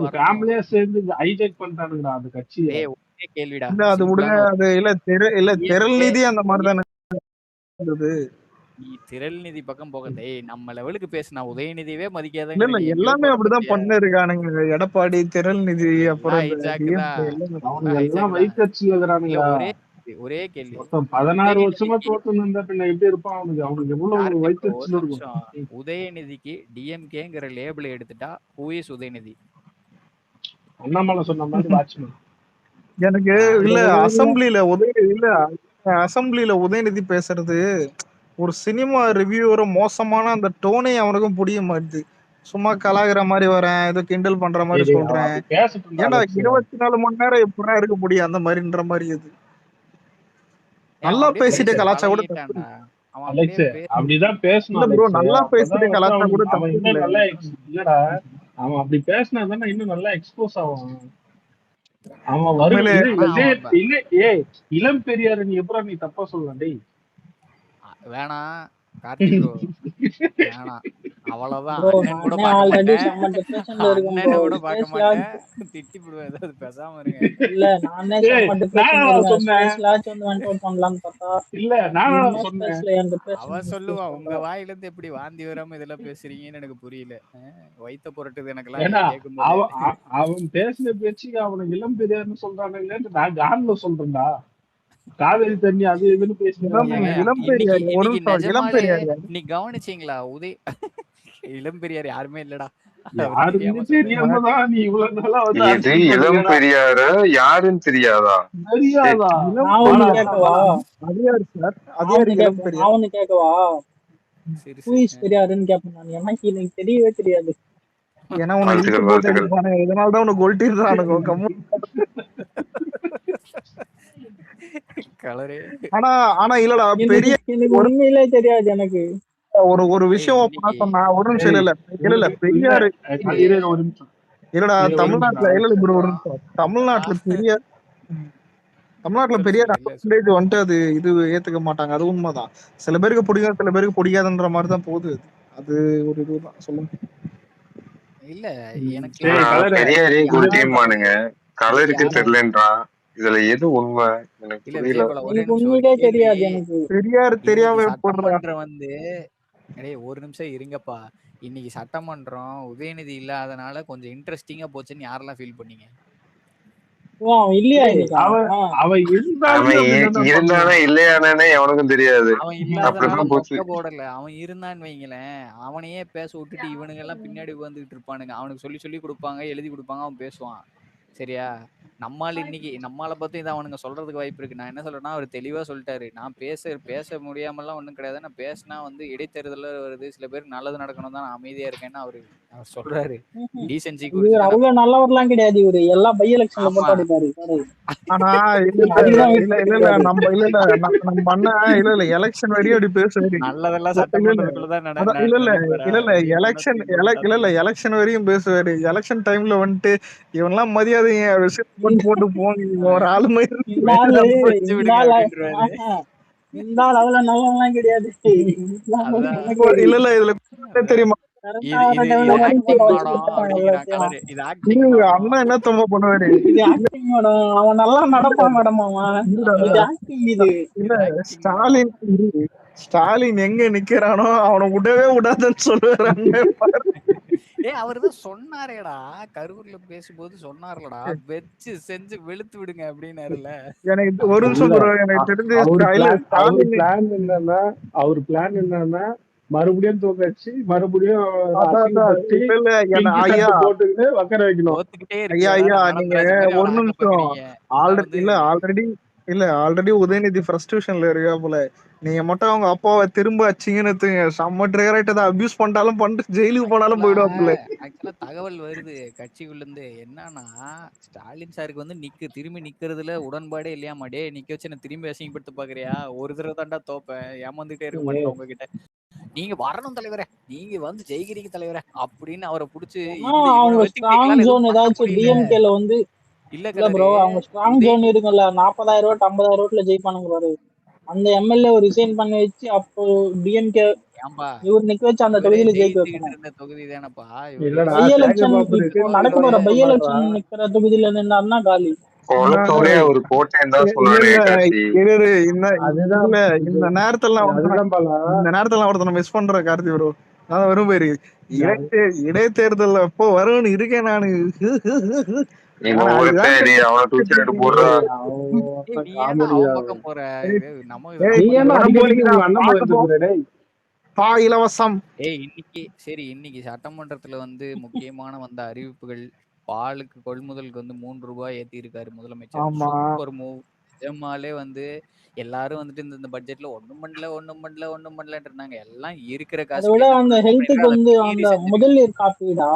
வரணும். ஃபேமிலியா சேர்ந்து ஹைஜாக் பண்ணிட்டானுங்கடா அந்த கட்சிய. டேய் ஒரே கேள்விடா. இல்ல அது விடுங்க. சிம்பிளான ஒரு அது இல்ல திரள் டிஎம்கே நிதி அந்த மாதிரி தானே இருந்தது. நீ திரள்நிதி பக்கம் போக டேய் நம்ம லெவலுக்கு பேசினா உதயநிதியவே மதிக்காதங்க இல்ல நீ எங்க எல்லாமே போற அப்படிதான் பத்தியா? பண்ணிருக்கானுங்க. எடப்பாடி, திரள் நிதி, எல்லாம் அப்புறம் இந்த ஹைஜாக் தான். DMK எல்லாமே. அவனுங்க எல்லாம் எல்லாம் ஹைஜாக் தான். வயிற்றுச்சியில இல்ல இருக்கிறானுங்கடா. ஒரே கேள்வி. மொத்தம் 16 வருஷமா உதயநிதிக்கு தோத்து நின்றா பின்ன எப்படி இருப்பான் அவனுக்கு? அவனுக்கு எவ்வளவு யாருக்கு ஒரு வயிற்றுச்சியில இருக்கும். நிமிஷம். உதயநிதிக்கு டிஎம்கேங்கிற லேபிள் எடுத்துட்டா ஹூ இஸ் உதயநிதி? அண்ணாமலை சொன்ன மாதிரி வாட்ச்மேன். எனக்கு இல்ல அசம்பிளில உதயநிதி பேசுறது ஒரு சினிமா ரிவ்யூவர மோசமான அந்த டோனே அவனுக்கும் புரிய மாட்டுது. சும்மா கலாகிற மாதிரி வரேன், ஏதோ கிண்டல் பண்ற மாதிரி அவன் சொல்றேன். அப்படி பேசட்டும் ஏன்டா அலெக்ஸ். 24 மணி நேரம் எப்படா இருக்க முடியும் அந்த மாதிரின்ற மாதிரி அது. ஏன் நல்லா அப்படியே பேசிட்டு பேசி கலாச்சா கூட தப்பு. பழகிட்டான்டா. அவன் அலெக்ஸ் அப்படியே அப்படிதான் பேசணும் இல்ல ப்ரோ, அலெக்ஸ். நல்லா அப்பதான் பேசிட்டு வந்து கலாச்சா கூட அவன் தப்பு இன்னும் இல்ல. நல்லா இல்லடா. அவன் அப்படி பேசினா தானே இன்னும் நல்லா எக்ஸ்போஸ் ஆகும். அவன் வரும் உண்மையிலே இளம் பெரியார் நீ எப்படா நீ தப்பா சொல்லலாம் டேய். வேணாம் கார்த்தி ப்ரோ வேணாம். அவ்வளவுதான். ப்ரோ அண்ணன் கூட நானே பார்க்க ஆல்ரெடி மாட்டேன். செம்ம டிப்ரெஷன்ல இருக்கேன் அண்ணனை ப்ரோ. கூட பார்க்க ஸ்பேஸ்ல மாட்டேன். திட்டி விடுவேன். ஏதாவது பேசாம இருங்க. இல்ல நானே டேய், செம்ம டிப்ரெஷன்ல நானா இருக்கேன். சொன்னேன்? ஸ்பேஸ்லாச்சும் வந்து வெண்ட் அவுட் பண்ணலாம்னு பார்த்தா இல்ல நானா இன்னும் சொன்னேன்? ஸ்பேஸ்ல என் டிப்ரெஷன் அவன் எக்ஸ்பிரஸ் சொல்லுவான் உங்க பண்றான். வாயில இருந்து எப்படி வாந்தி வராம இதெல்லாம் பேசுறீங்கன்னு எனக்கு புரியல. வயித்த புரட்டுது எனக்கெல்லாம் ஏன்னா இதை கேட்கும்போது. அவன் பேசின பேச்சுக்கு அவனை இளம் பெரியார்னு சொல்றானுங்களே நான் கான்ல சொல்றேன்டா. காவேரி தண்ணி அது இதுன்னு பேசிக்கிறாங்க. இளம் பெரியார் ஒரு இன்னைக்கு நிமிஷம். இளம் நிஜமாலே பெரியார் நீ கவனிச்சீங்களா? இளம் பெரியார் யாருமே இல்லடா. யாருன்னு தெரியாமதான் நீ இவ்வளவு நாளா வந்து எது அரசியல் இளம் பண்ணியா? பெரியார யாருன்னு தெரியாதா? தெரியாதா? நான் ஒண்ணு கேட்கவா? அதிகாரி சார், நான் அதிகாரி ஒண்ணு இளம் கேட்கவா? பெரியார். நான் ஒண்ணு கேட்கவா? சரி Who is பெரியாருன்னு கேட்பேன் நான். எனக்கு தெரியவே தெரியாது. ஏன்னா உன்னை இழுத்து போட்டு இதனாலதான் உனக்கு கொல்ட்டிடுறானுங்க கம்மு. கலரே. ஆனா இல்லடா பெரிய எனக்கு உண்மையிலே தெரியாது எனக்கு. ஒரு விஷயம் ஓப்பனா சொன்னா ஒரு நிமிஷம் இல்ல பெரியாரு ஒரு நிமிஷம் இல்லடா தமிழ்நாட்டுல இல்ல ப்ரோ ஒரு நிமிஷம். தமிழ்நாட்டுல பெரியார் வந்துட்டு அது இது ஏத்துக்க மாட்டாங்க. அது உண்மைதான். சில பேருக்கு பிடிக்கும், சில பேருக்கு பிடிக்காதுன்ற மாதிரிதான் போகுது. அது ஒரு இதுதான் சொல்லுங்க. இல்ல எனக்கு பெரியாரே குல்டீமானுங்க கலருக்கு தெரியலன்றா. இதுல எது உண்மை எனக்கு புரியல. எனக்கு உண்மையிலே தெரியாது எனக்கு. பெரியார் தெரியாம சட்டமன்றம் வந்து ஒரு நிமிஷம் இருங்கப்பா. இன்னைக்கு சட்டமன்றம் உதயநிதி இல்லாதனால கொஞ்சம் இன்ட்ரெஸ்டிங்கா போச்சுன்னு யாரெல்லாம் ஃபீல் பண்ணீங்க? அவன் இருந்தானே இல்லையானே எவனுக்கும் தெரியாது. அவன் போடல. அவன் இருந்தான்னு வைங்களேன், அவனையே பேச விட்டுட்டு இவனுங்க எல்லாம் பின்னாடி வந்துகிட்டு இருப்பானுங்க. அவனுக்கு சொல்லி கொடுப்பாங்க, எழுதி கொடுப்பாங்க, அவன் பேசுவான். சரியா? நம்மால பார்த்து இதை அவனுங்க சொல்றதுக்கு வாய்ப்பு இருக்கு. நான் என்ன சொல்றேன்னா அவர் தெளிவா சொல்லிட்டாரு. நான் பேச முடியாமலாம் ஒண்ணும் கிடையாது. நான் பேசினா வந்து இடைத்தேர்தல வருது, சில பேருக்கு நல்லது நடக்கணும் தான் நான் அமைதியா இருக்கேன்னு அவர் சொல்றாரு. டீசென்சி குறித்து அவ்வளவு நல்லவர்லாம் கிடையாது இவரு. எல்லாம் பை எலெக்ஷன்ல போட்டாடிப்பாரு. ஆனா நம்ம அண்ணன் இல்ல எலெக்ஷன் வரையும் அப்படி பேசுவாரு. நல்லதெல்லாம் சட்டமன்றத்துக்குள்ளதான் எலெக்ஷன் வரையும் பேசுவாரு. எலெக்ஷன் டைம்ல வந்துட்டு இவன்லாம் மரியாதைங்க போட்டு போங்க ஒரு ஆளுமை இந்த ஆள் அவ்வளவு நல்லவெல்லாம் கிடையாது. இல்ல இதுல தெரியுமா அண்ணா என்ன தம்ப பண்ணுவாரு? அவன் நல்லா நடப்பான் மேடம். ஸ்டாலின் எங்க நிக்கிறானோ அவனை விடவே விடாதுன்னு சொல்லுவாரு. அவருதான் சொன்னாரேடா, கரூர்ல பேசும்போது சொன்னார்லடா, வெச்சு செஞ்சு வெளுத்து விடுங்க அப்படின்னாருல. எனக்கு ஒரு நிமிஷம் ப்ரோ, எனக்கு தெரிஞ்சு அவர் பிளான் என்னன்னா மறுபடியும் தூக்கச்சு மறுபடியும் போட்டுக்கிட்டு உட்கார வைக்கணும். ஐயா நீங்க ஒரு நிமிஷம் ஆல்ரெடி உதயநிதி ஃப்ரஸ்ட்ரேஷன்ல இருக்கா போல. நீங்க மட்டும் அவங்க அப்பாவை திரும்ப அச்சிங்கன்னு செம்ம ட்ரைவரைட் ஏதாவது அபியூஸ் பண்ணிட்டாலும் பண்ணிட்டு ஜெயிலுக்கு போனாலும் போயிடுவாப்புல. ஆக்சுவலா தகவல் வருது கட்சிக்குள்ள இருந்து. என்னன்னா ஸ்டாலின் சாருக்கு வந்து திரும்பி நிக்கிறதுல உடன்பாடே இல்லையாமா. டே நிக்க வச்சு என்ன திரும்பி அசிங்கப்படுத்த பாக்குறியா? ஒரு தடவை தாண்டா தோப்பேன், ஏமாந்துட்டே இருக்க மாட்டேன் உங்ககிட்ட. நீங்க வரணும் தலைவரே, நீங்க வந்து ஜெயிக்கிறீங்க தலைவரே அப்படின்னு அவரை புடிச்சு அவங்க ஸ்ட்ராங் ஜோன் ஏதாச்சும் டிஎம்கேல வந்து இல்ல ப்ரோ, அவங்க ஸ்ட்ராங் ஜோன் இருக்குல்ல 40,000 ஓட்டு 50,000 ஓட்டுல ஜெயிப்பானுங்க பாரு. அந்த எம்எல்ஏ ரிசைன் பண்ணி வச்சு அப்போ டிஎம்கே ஏன்பா இவர் நிக்க வச்சு அந்த இவரே தொகுதியில ஜெயிக்க ஜெயிச்சுக்கிட்டு வைக்கணும். இருந்த தொகுதி தானப்பா இவரு. இல்லடா பை சேகர் எலெக்ஷன் பாபு இப்போ இருக்குன்னு நடக்க இவன் போற என்ன பை சொல்றான்டா, எலெக்ஷன் நிக்கிற தொகுதியில நின்னாருன்னா காலி. குளத்தோடே அவர் கோட்டைன்னு தான் இல்ல சொன்னானே இல்ல காசி. இரு இந்த அதுதான் இல்ல இது இந்த நேரத்துல அதுதான் பாலா. இந்த நேரத்துல ஒருத்தனை மிஸ் பண்ற கார்த்தி ப்ரோ. நான் வரும் பேரு யாரு? இடைத்தேர்தல் அப்போ வரும்னு இருக்கேன் நானு. இவன் ஒருத்தடி அவனை தூக்கி ரெண்டு போடுறா. ஏய் நீ அவன் ஏன்டா காமெடி அவன் தான். பக்கம் போற? இது நம்ம நீ நம்ம ஏன்னா வர அடிக்கடிக்கு போறீங்களா உங்க அண்ணன் பார்க்க போயிட்டு இருக்கிற டேய். பா இலவசம். இன்னைக்கு சட்டமன்றத்துல வந்து முக்கியமான வந்த அறிவிப்புகள். பாலுக்கு கொள்முதலுக்கு வந்து 3 ரூபாய் ஏத்தி இருக்காரு முதலமைச்சர். ஆமா சூப்பர் மூவ். நிஜமாலே வந்து எல்லாரும் வந்துட்டு இந்த பட்ஜெட்ல ஒண்ணும் பண்ணலன்ட்டு இருந்தாங்க. எல்லாம் இருக்கிற அதை விட காசுல என்ன அந்த பண்ண ஹெல்த்துக்கு அதை வந்து மீறி அந்த செஞ்சிருக்கு. முதலீர் காப்பீடா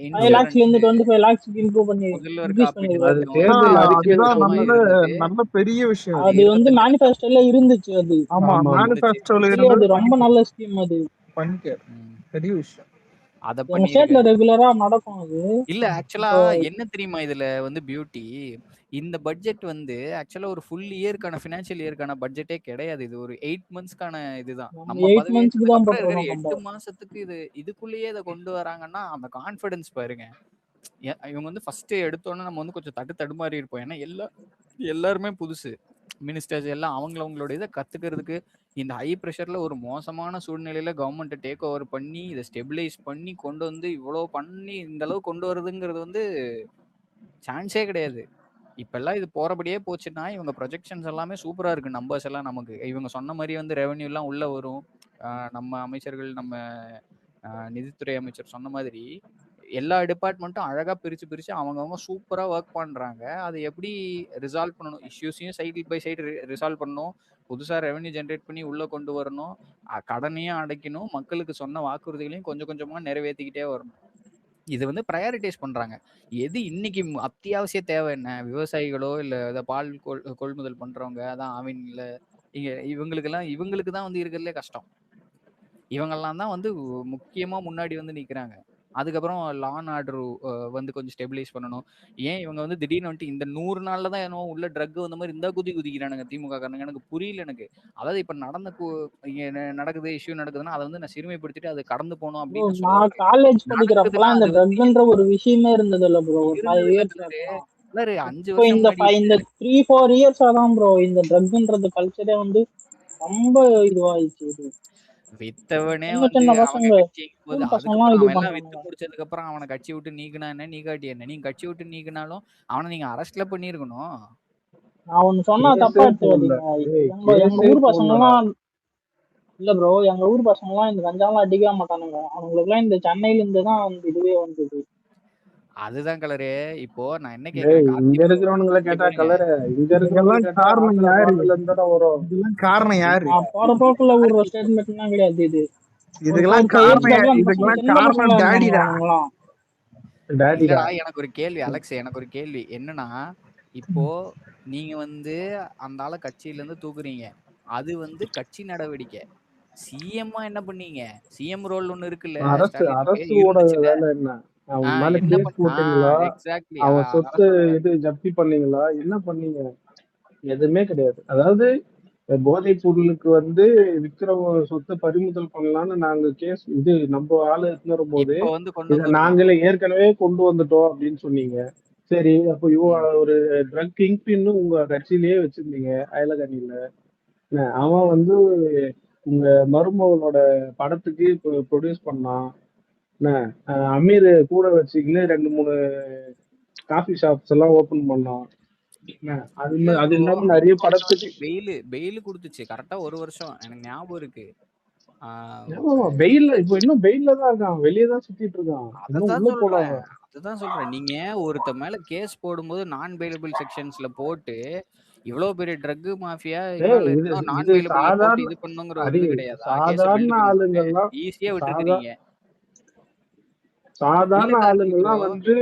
5 lakhsல இருந்து இன்சூரன்ஸ் 25 lakhsக்கு இம்ப்ரூவ் பண்ணி முதல்வர் இன்க்ரீஸ் காப்பீட்டு அது பண்ணிருக்காரு. தேர்தல் அறிக்கையில அதுதான் சுத்தமா நல்ல இருந்தது. நல்ல பெரிய விஷயம். அது அது வந்து இருபத்தெட்டு மேனிஃபெஸ்டோல இருந்துச்சு. அது ஆமா ஆமா ஆமா இருந்துச்சு. மேனிஃபெஸ்டோல அது இருந்தது ரொம்ப நல்ல ஸ்கீம். அது பண்ணிக்க ம். பெரிய விஷயம். அத எங்க ஸ்டேட்ல பண்ணியிருக்காரு. ரெகுலரா நடக்கும். அது இல்ல ஆக்சுவலா இப்போ என்ன தெரியுமா இதுல வந்து பியூட்டி? இந்த பட்ஜெட் வந்து ஆக்சுவலா ஒரு ஃபுல் இயர்க்கான ஃபினான்ஷியல் இயர்க்கான பட்ஜெட்டே கிடையாது. இது ஒரு 8 மந்த்ஸ்க்கான இதுதான். நம்ம நம்ம 8 பதவி மந்த்ஸ்க்கு ஏற்றதுக்கு தான் அப்புறம் இருக்கிற போட்டிருக்கோம் நம்ம. 8 மாசத்துக்கு இதுக்குள்ளேயே இத கொண்டு வராங்கன்னா, அந்த கான்ஃபிடன்ஸ் பாருங்க. இவங்க வந்து ஃபர்ஸ்ட் எடுத்தோனே நம்ம வந்து கொஞ்சம் தடுமாறி இருப்போம். ஏன்னா எல்லாருமே புதுசு. மினிஸ்டர்ஸ் எல்லாம் அவங்களோட இதை கத்துக்கிறதுக்கு இந்த ஹை ப்ரெஷர்ல ஒரு மோசமான சூழ்நிலையில கவர்மெண்ட் டேக் ஓவர் பண்ணி இதை ஸ்டெபிலைஸ் பண்ணி கொண்டு வந்து இவ்வளவு பண்ணி இந்த அளவு கொண்டு வருதுங்கிறது வந்து சான்ஸே கிடையாது. இப்பெல்லாம் இது போறபடியே போச்சுன்னா இவங்க ப்ரொஜெக்ஷன்ஸ் எல்லாமே சூப்பரா இருக்கு. நம்பர்ஸ் எல்லாம் நமக்கு இவங்க சொன்ன மாதிரி வந்து ரெவென்யூ எல்லாம் உள்ள வரும். நம்ம அமைச்சர்கள் நம்ம நிதித்துறை அமைச்சர் சொன்ன மாதிரி எல்லா டிபார்ட்மெண்ட்டும் அழகா பிரிச்சு அவங்கவுங்க சூப்பரா ஒர்க் பண்றாங்க. அதை எப்படி ரிசால்வ் பண்ணணும், இஷ்யூஸையும் சைடு பை சைடு ரிசால்வ் பண்ணணும், புதுசா ரெவென்யூ ஜென்ரேட் பண்ணி உள்ள கொண்டு வரணும், கடனையும் அடைக்கணும், மக்களுக்கு சொன்ன வாக்குறுதிகளையும் கொஞ்சம் கொஞ்சமா நிறைவேற்றிக்கிட்டே வரணும். இது வந்து ப்ரையாரிட்டைஸ் பண்றாங்க. எது இன்னைக்கு அத்தியாவசிய தேவை என்ன? விவசாயிகளோ இல்ல பால் கொள்முதல் பண்றவங்க அதான் ஆவின்ல இவங்களுக்கு தான் வந்து இருக்கிறதுலே கஷ்டம். இவங்கெல்லாம் தான் வந்து முக்கியமா முன்னாடி வந்து நிக்கிறாங்க. அதுக்கப்புறம் லா அண்ட் ஆர்டர் வந்து கொஞ்சம் ஸ்டெபிலைஸ் பண்ணணும். ஏன் இவங்க வந்து திடீர்னு வந்துட்டு இந்த 100 நாள்ல தான் என்னவோ உள்ள ட்ரக் வந்த மாதிரி இந்த குதிக்கிறானுங்க திமுக காரனுங்க. எனக்கு புரியல எனக்கு. அதாவது இப்ப நடக்குது இஷ்யூ நடக்குதுன்னா அதை வந்து நான் சிறுமைப்படுத்திட்டு அது கடந்து போகணும் ப்ரோ அப்படின்னு சொல்ல நான் வரேன். காலேஜ் நடக்குதுன்னா படிக்கிறப்பெல்லாம் இந்த அது வந்து ட்ரக்ன்ற ஒரு விஷயமே இருந்தது இல்ல ப்ரோ. ஒரு 5 இருந்தது இயர்ஸ் இல்ல இருக்கலாம். கலரு 5 இப்போ வருஷம் முன்னாடி இந்த 3-4 இயர்ஸா தான் ப்ரோ இந்த ட்ரக்ன்றது கல்ச்சரே வந்து ரொம்ப இதுவாயிடுச்சு. இது வித்தவனே சின்ன வந்து சின்ன அவங்க பசங்க கட்சிங்கும் போது ஸ்கூல் பசங்க எல்லாம் அதுக்கப்புறம் இது அவன் எல்லாம் வித்து பண்றானுங்க. முடிச்சதுக்கு அப்புறம் அவனை கட்சி விட்டு நீக்கினா என்ன நீக்காட்டி என்ன? நீங்க கட்சி விட்டு நீக்கினாலும் அவனை நீங்க அரெஸ்ட்ல பண்ணிருக்கணும். நான் ஒண்ணு சொன்னா தப்பா கேஸே போடல. எடுத்துக்காதீங்க. ஏய் எங்க கேஸே ஊர் பசங்க போடலடா. எல்லாம் இல்ல ப்ரோ, எங்க ஊர் பசங்க எல்லாம் இந்த கஞ்சாலாம் அடிக்கவே மாட்டானுங்க. அவங்களுக்கு எல்லாம் இந்த சென்னையில இருந்து தான் வந்து இதுவே வந்தது. அதுதான் கலரு. இப்போ நான் என்ன டேய் கேக்குறேன் கார்த்தி இங்க ப்ரோ, இருக்கிறவனுங்களை இங்க கேட்டா பாருங்க. கலரு, இங்க இருக்கிறவனுங்களை இதுக்கெல்லாம் கேட்டா காரணம் ஆத்துல யாரு? பாட்டில இருந்தா வரும். இதெல்லாம் காரணம் யாரு? நான் போற போக்குல விடுற ஸ்டேட்மெண்ட்லாம் கிடையாது இது. ஒரு இதுக்கெல்லாம் 4-5 இயர்ஸ் காரணம் பேக்ல அந்த பசங்க இதுக்கெல்லாம் சின்ன பசங்களா காரணம் இருந்தானுங்க டேடிடா. அவனுங்களாம். டேடிடா. இல்லடா எனக்கு ஒரு கேள்வி அலெக்ஸ், எனக்கு ஒரு கேள்வி என்னன்னா, இப்போ நீங்க வந்து அந்த ஆளை கட்சியில இருந்து தூக்குறீங்க. அது வந்து கட்சி நடவடிக்கை. சிஎம்மா என்ன பண்ணீங்க? சிஎம் ரோல் ஒண்ணு இருக்குல்ல ஸ்டாலினுக்கு அரசோட இருந்துச்சுல. வேலை என்ன? அவன் மேல என்ன கேஸ் போட்டீங்களா? எக்ஸாக்ட்லி அவன் சொத்து அரசோட இது ஜப்தி பண்ணீங்களா? என்ன பண்ணீங்க? எதுவுமே கிடையாது. அதாவது போதைப் பொருளுக்கு வந்து விக்கிறவங்க சொத்தை பறிமுதல் பண்ணலாம்னு நாங்க கேஸ் இது நம்ம ஆளு எடுத்துன்னு வரும்போது இப்ப வந்து கொண்டு இதை வந்துருக்கோம். நாங்களே ஏற்கனவே கொண்டு வந்துட்டோம் அப்படின்னு சொன்னீங்க. சரி, அப்போ ஒரு ட்ரக் கிங்பின்னு உங்க கட்சியிலேயே வச்சிருந்தீங்க அயலகணியில. அவன் வந்து உங்க மருமகளோட படத்துக்கு ப்ரொடியூஸ் பண்ணான். அமீர் கூட வச்சுக்கின்னு 2-3 காஃபி ஷாப்ஸ் எல்லாம் ஓபன் பண்ணான். இல்ல அது ப்ரோ, இல்லாம நிறைய படத்துக்கு பெயில் கொடுத்துச்சு கரெக்டா 1 வருஷம் எனக்கு ஞாபகம் இருக்கு. வெயில்ல இப்போ இன்னும் வெயில்ல தான் இருக்கான், வெளியே தான் சுத்திட்டு இருக்கான், இன்னும் அததான் உள்ள சொல்றேன். போடாம. நீங்க ஒருத்த மேல கேஸ் போடும்போது நான் பெயிலபிள் செக்ஷன்ஸ்ல போட்டு இவ்வளவு பெரிய ட்ரக் மாஃபியா இவனால இது இருந்தா நான் இது பெயிலபிள்ல போட்டு சாதாரண இது பண்ணுங்கிற ஒரு அது இது கிடையாதா? கேஸ சாதாரண பில்ட் பண்ணி போட்டு ஆளுங்கள்லாம் ஈஸியா சாதா விட்டுருக்கீங்க. இல்ல சாதாரண கார்த்தி ப்ரோ, ஆளுங்கள்லாம் வந்து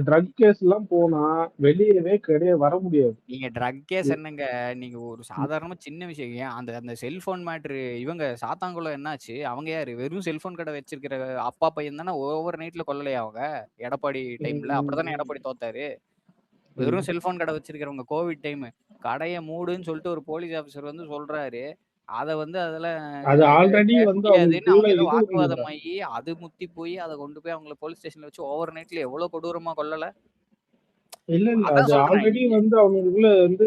ட்ரக் கேஸ் எல்லாம் போனா வெளியவே கிடையாது, வர முடியாது. நீங்க ட்ரக் கேஸ் என்னங்க? நீங்க ஒரு சாதாரணமா சின்ன விஷயம் ஏன் அந்த அந்த செல்போன் மேட்ரு இவங்க சாத்தாங்குளம் என்னாச்சு? அவங்க யாரு? வெறும் செல்போன் கடை வச்சிருக்கிற அப்பா பையன் தானே ஓவர் நைட்ல கொல்லலையா அவங்க? எடப்பாடி டைம்ல அப்படித்தானே எடப்பாடி தோத்தாரு. வெறும் செல்போன் கடை வச்சிருக்கிறவங்க கோவிட் டைம் கடையை மூடுன்னு சொல்லிட்டு ஒரு போலீஸ் ஆபீசர் வந்து சொல்றாரு. அத வந்து அதெல்லாம் அது அங்க ஆல்ரெடி கேட்க வந்து முடியாதுன்னு அவங்களுக்குள்ள அவங்க ஏதோ இது இருந்ததுடா. வாக்குவாதமாயி, அது முத்தி போய் அத கொண்டு போய் அவங்கள போலீஸ் ஸ்டேஷன்ல வச்சு ஓவர் நைட்ல எவ்வளோ கொடூரமா கொல்லல? இல்ல அது அதான் சொல்றேன். ஆல்ரெடி வந்து அவங்களுக்குள்ள வந்து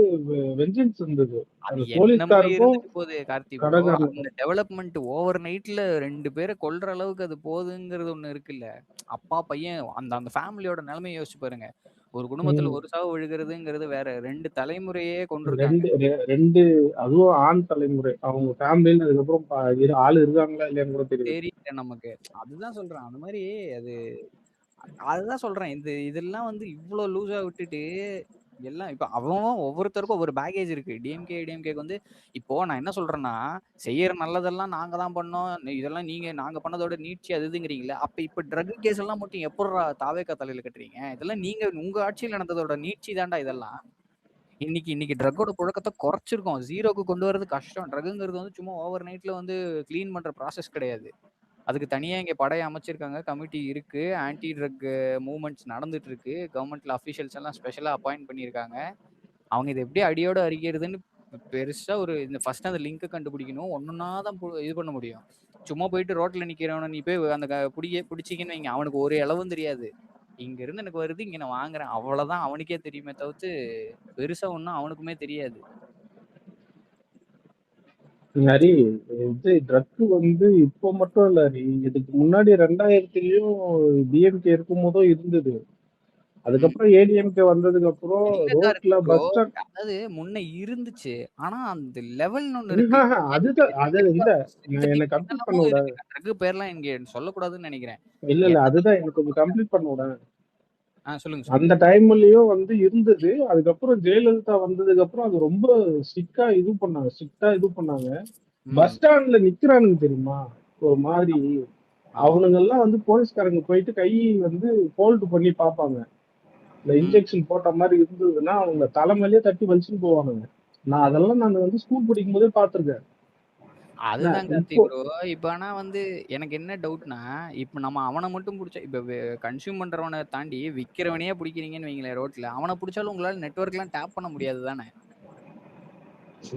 வெஞ்சன்ஸ் இருந்தது. அது அந்த என்னமோ போலீஸ்காருக்கும் இருந்துட்டு போகுது கார்த்தி ப்ரோ. கடைக்காரனுக்கும். அந்த டெவலப்மெண்ட் ஓவர் நைட்ல 2 பேர கொல்ற அளவுக்கு அது போகுதுங்கிறது ஒண்ணு இருக்குல்ல. அப்பா, பையன் அந்த அந்த ஃபேமிலியோட நிலைமைய யோசிச்சு பாருங்க. ஒரு குடும்பத்துல ம். ஒரு சாவு விழுகிறதுங்கிறது வேற. 2 தலைமுறையே கொன்றுருக்காங்க. 2 அதுவும் ஆண் தலைமுறை. அவங்க ஃபேமிலில அதுக்கப்புறம் ஆளு இருக்காங்களா இல்லையான்னு கூட தெரியாது. தெரியல நமக்கு. அதுதான் சொல்றேன். அந்த மாரி அது அதுதான் சொல்றேன். இதெல்லாம் வந்து இவ்ளோ லூஸா விட்டுட்டு, எல்லாம் இப்ப அவன் ஒவ்வொருத்தருக்கும் ஒவ்வொரு பேக்கேஜ் இருக்கு. டிஎம்கே, ஐடிஎம்கேக்கு வந்து இப்போ நான் என்ன சொல்றேன்னா, செய்யற நல்லதெல்லாம் நாங்க தான் பண்ணோம். இதெல்லாம் நாங்க பண்ணதோட நீட்சி அது இதுங்கிறீங்கல்ல. அப்ப இப்ப ட்ரக் கேஸ் எல்லாம் மட்டும் எப்புட்றா தாவேக்கா தலையில கட்டுறீங்க? இதெல்லாம் நீங்க உங்க ஆட்சியில நடந்ததோட நீட்சி தான்டா இதெல்லாம். இன்னைக்கு ட்ரக்கோட புழக்கத்த குறைச்சிருக்கோம். 0க்கு கொண்டு வரது கஷ்டம். ட்ரக்குங்கிறது வந்து சும்மா ஓவர் நைட்ல வந்து கிளீன் பண்ற ப்ராசஸ் கிடையாது. அதுக்கு தனியா இங்க படை அமைச்சிருக்காங்க. கமிட்டி இருக்கு. ஆன்டி ட்ரக் மூவ்மெண்ட்ஸ் நடந்துட்டு இருக்கு. கவர்மெண்ட்ல அஃபிஷியல்ஸ் எல்லாம் ஸ்பெஷலா அப்பாயிண்ட் பண்ணியிருக்காங்க. அவங்க இத எப்படி அடியோட அடிக்கிறதுன்னு பெருசா ஒரு இந்த ஃபர்ஸ்ட் அந்த லிங்க் கண்டுபிடிக்கணும். ஒன்னொன்னா தான் இது பண்ண முடியும். சும்மா போயிட்டு ரோட்ல நிக்கிறவன நீ போய் அந்த பிடிச்சீங்கன்னு வைங்க, அவனுக்கு ஒரு இளவும் தெரியாது. இங்க இருந்து எனக்கு வருது, இங்க நான் வாங்குறேன். அவ்வளவுதான் அவனுக்கே தெரியுமே தவிர்த்து பெருசா ஒண்ணும் அவனுக்குமே தெரியாது. ஹரி, இது ட்ரக் வந்து இப்போ மட்டும் இல்ல ஹரி. இதுக்கு முன்னாடி 2000லயும் டிஎம்கே இருக்கும் போதும் இருந்தது. அதுக்கப்புறம் ஏடிஎம்கே வந்ததுக்கு அப்புறம் இல்ல கார்த்தி ரோட்ல ப்ரோ. பஸ் ஸ்டாண்ட் அதாவது முன்ன இருந்துச்சு. ஆனா அந்த லெவல்னு ஒண்ணு இருக்கு. அதுதான் அது இல்ல. நான் என்ன சிந்தட்டிக் கம்ப்ளீட் பண்ண என்னென்னமோ விட. இருக்குங்க. ட்ரக் பேர்லாம் இங்க சொல்லக்கூடாதுன்னு நினைக்கிறேன். இல்ல என்னென்ன அதுதான் எனக்கு கொஞ்சம் கம்ப்ளீட் பண்ண விட. சொல்லுங்க அந்த சொல்லுங்க. டைம்லயும் வந்து இருந்தது. அதுக்கப்புறம் ஜெயலலிதா வந்ததுக்கு அப்புறம் அது ரொம்ப ஸ்ட்ரிக்டா இது பண்ணாங்க. பஸ் ம். ஸ்டாண்ட்ல நிக்கிறானுங்க தெரியுமா? ஒரு மாதிரி ஆமா. அவனுங்க எல்லாம் வந்து போலீஸ்காரங்க போயிட்டு கை வந்து ஹோல்டு பண்ணி பார்ப்பாங்க. இந்த ம். இன்ஜெக்ஷன் போட்ட மாதிரி இருந்ததுன்னா அவங்க தலைமையிலேயே தட்டி வலிச்சுட்டு போவானுங்க. நான் வந்து ஸ்கூல் படிக்கும் போதே பார்த்திருக்கேன். அதுதான் கார்த்தி இப்போ ப்ரோ. இப்ப ஆனா வந்து எனக்கு என்ன டவுட்னா, இப்ப நம்ம அவன மட்டும் புடிச்சா இப்ப கன்சியூம் பண்றவன தாண்டி விக்கிறவனையே புடிக்கிறீங்கன்னு வைங்களேன் ரோட்ல. அவன புடிச்சாலும் உங்களால நெட்வொர்க்லாம் டேப் பண்ண முடியாது தானே?